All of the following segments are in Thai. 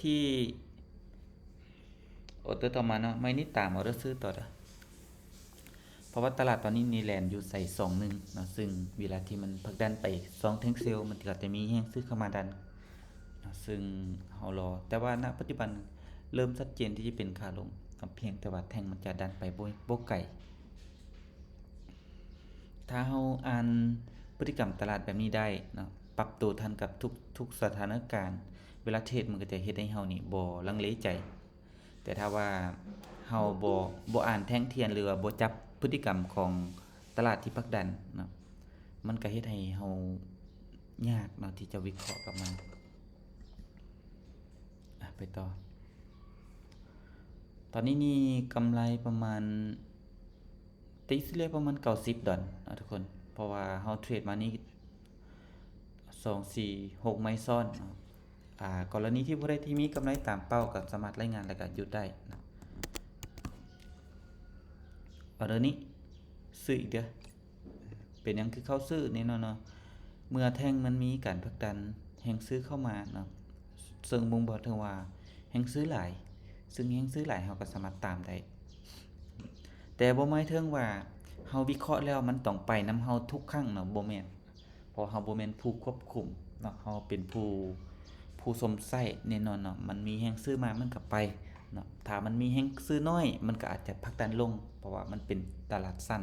ที่ออเดอร์ต่อมาเนาะไม่นี่ตามออเดอร์ซื้อต่อเด้อเพราะว่าตลาดตอนนี้นีแลนด์อยู่ใส่2-1เนาะซึ่งเวลาที่มันผลักดันไป2แท่งเซลล์มันก็จะมีแฮงซื้อเข้ามาดันเนาะซึ่งเฮารอแต่ว่าณปัจจุบันเริ่มชัดเจนที่จะเป็นขาลงเพียงแต่ว่าแท่งมันจะดันไปบ่ไกลถ้าเฮาอ่านพฤติกรรมตลาดแบบนี้ได้เนาะปรับตัวทันกับทุกสถานการณ์เวลาเทรดมันก็จะเฮ็ดให้เฮานี่บ่ลังเลใจ แต่ถ้าว่าเฮาบ่อ่านแท่งเทียนหรือว่าบ่จับพฤติกรรมของตลาดที่ผลักดันเนาะมันก็เฮ็ดให้เฮายากเนาะที่จะวิเคราะห์กับมันไปต่อตอนนี้นี่กำไรประมาณตีสิเลประมาณ$90นะทุกคนเพราะว่าเฮาเทรดมานี่2 4 6ไม้ซ้อนเนาะกรณีที่ผู้ใดที่มีกำไรตามเป้าก็สามารถรายงานแล้วก็หยุดได้นะออเดอร์นี้ซื้ออีกเด้อเป็นหยังคือเข้าซื้อแน่นอนเนาะเมื่อแท่งมันมีการผลักดันแห่งซื้อเข้ามาเนาะซึ่งบ่งบอกถึงว่าแห่งซื้อหลายซึ่งแห่งซื้อหลายเฮาก็สามารถตามได้แต่บ่หมายถึงว่าเฮาวิเคราะห์แล้วมันต้องไปนำเฮาทุกครั้งเนาะบ่แม่นเพราะเฮาบ่แม่นผู้ควบคุมเนาะเฮาเป็นผู้สมใช้แน่นอนเนาะมันมีแห่งซื้อมามันก็ไปเนาะถ้ามันมีแห่งซื้อน้อยมันก็อาจจะผลักดันลงเพราะว่ามันเป็นตลาดสั้น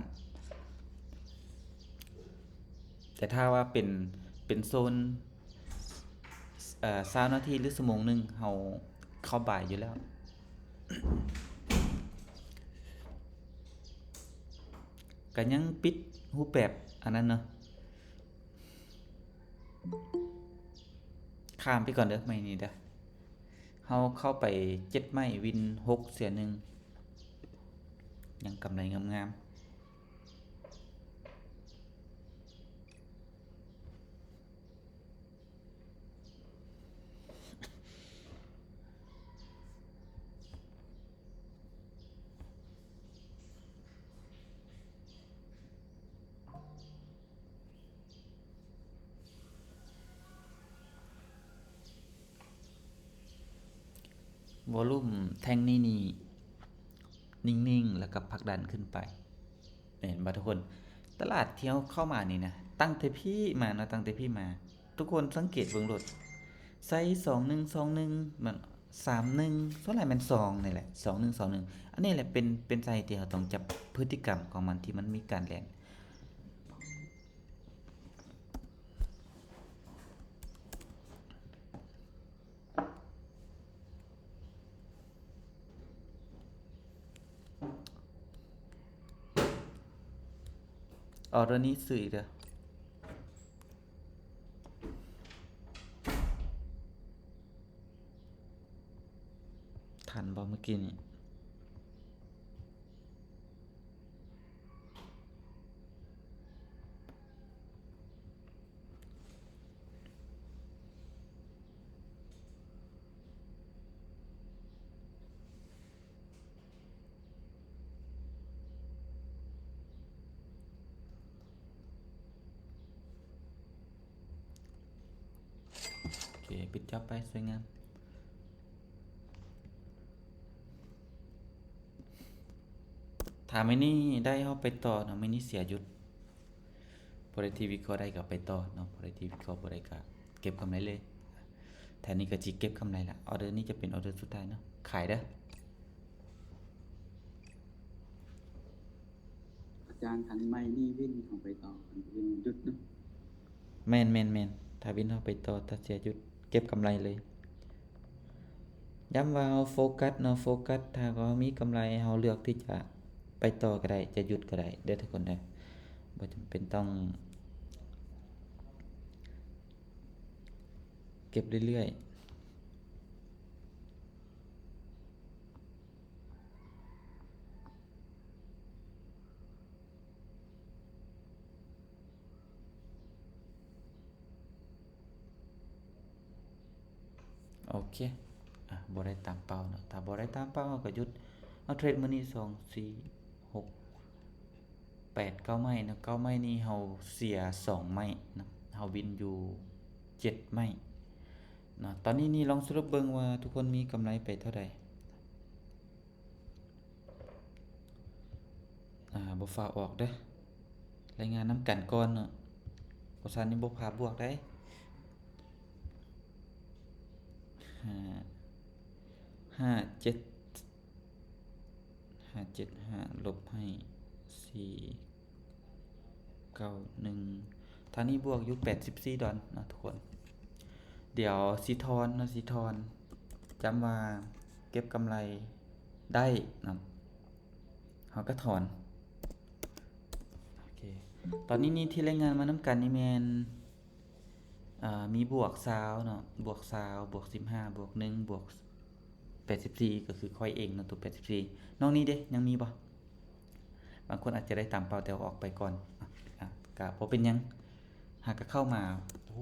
แต่ถ้าว่าเป็นโซน20นาทีหรือชั่วโมงหนึงเฮาเข้าบ่ายอยู่แล้วก็ยังปิดรูปแบบอันนั้นเนาะข้ามไปก่อนเด้อไม่นี่เด้อเฮาเข้าไป7ไม้วิน6เสีย1ยังกำไรงามๆวอลลุ่มแท่งนี้นี่นิ่งๆแล้วก็ผลักดันขึ้นไปเห็นบ่ทุกคนตลาดที่เฮาเข้ามานี่นะตั้งแต่พี่มาเนาะตั้งแต่พี่มาทุกคนสังเกตเบิ่งโลด ไซส์2121มัน31ส่วนหลายมัน2นี่แหละ2121อันนี้แหละเป็นไซส์ที่เราต้องจับพฤติกรรมของมันที่มันมีการแล่นออเดอร์นี้ซื้ออีกเด้อทันบ่เมื่อกี้นี่โอเคปิดจ็อบไปสวยงามถ้าไม่นี่ได้เฮาไปต่อเนาะไม่นี่เสียหยุดบ่ได้ที่วิเคราะห์ได้ก็ไปต่อเนาะบ่ได้ที่วิเคราะห์บ่ได้ก็เก็บกำไรเลยแทนนี้ก็สิเก็บกำไรละออเดอร์นี้จะเป็นออเดอร์สุดท้ายเนาะขายเด้ออาจารย์ทันไม่นี่วิ่งของไปต่อมันวิ่งหยุดเนาะแม่นๆถ้าวินเฮาไปต่อถ้าเสียหยุดเก็บกำไรเลย ย้ำว่าเราโฟกัสเนาะโฟกัสถ้าเรามีกำไรเราเลือกที่จะไปต่อก็ได้จะหยุดก็ได้เด้อทุกคนเด้อบ่จำเป็นต้องเก็บเรื่อยๆโอเคบ่ได้ตามเป้าเนาะถ้าบ่ได้ตามเป้าเราก็หยุดเอาเทรดมื้อนี้2 4 6 8 9ไม้เนาะ9ไม้นี้เราเสีย2ไม้เนาะเราวินอยู่7ไม้ เนาะตอนนี้นี่ลองสรุปเบิ่งว่าทุกคนมีกำไรไปเท่าใดบ่ฝากออกเด้อรายงานนำกันก่อนเนาะบ่ซั้นนี่บ่พาบวกได้ห้าห้าเจ็ด575ลบให้491ทางนี้บวกอยู่$84เนาะทุกคน เดี๋ยวสิทอนเนาะสิทอนจำว่าเก็บกำไรได้เนาะเราก็ถอนโอเคตอนนี้นี่ที่รายงานมานำกันนี่แม่นมีบวก20เนาะบวก20บวก15บวก1บวก84ก็คือค่อยเองเนาะตัว84น้องนี้เด้ยังมีบ่บางคนอาจจะได้ตามเป้าแต่ว่าออกไปก่อนก็บ่เป็นหยังหากก็เข้ามาโอ้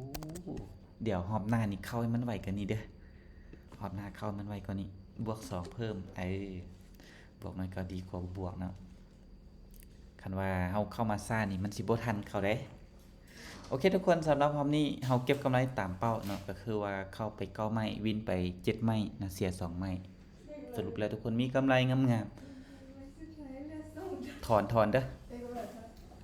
เดี๋ยวรอบหน้านี่เข้าให้มันไวกว่านี้เด้อรอบหน้าเข้ามันไวกว่านี้บวก2เพิ่มบวกมันก็ดีกว่าบวกเนาะคันว่าเฮาเข้ามาซ่านี่มันสิบ่ทันเขาเด้โอเคทุกคนสำหรับรอบนี้เฮาเก็บกำไรตามเป้าเนาะก็คือว่าเข้าไป9ไม้วินไป7ไม้นะเสีย2ไม้สรุปแล้วทุกคนมีกำไรงามๆถอนเด้อ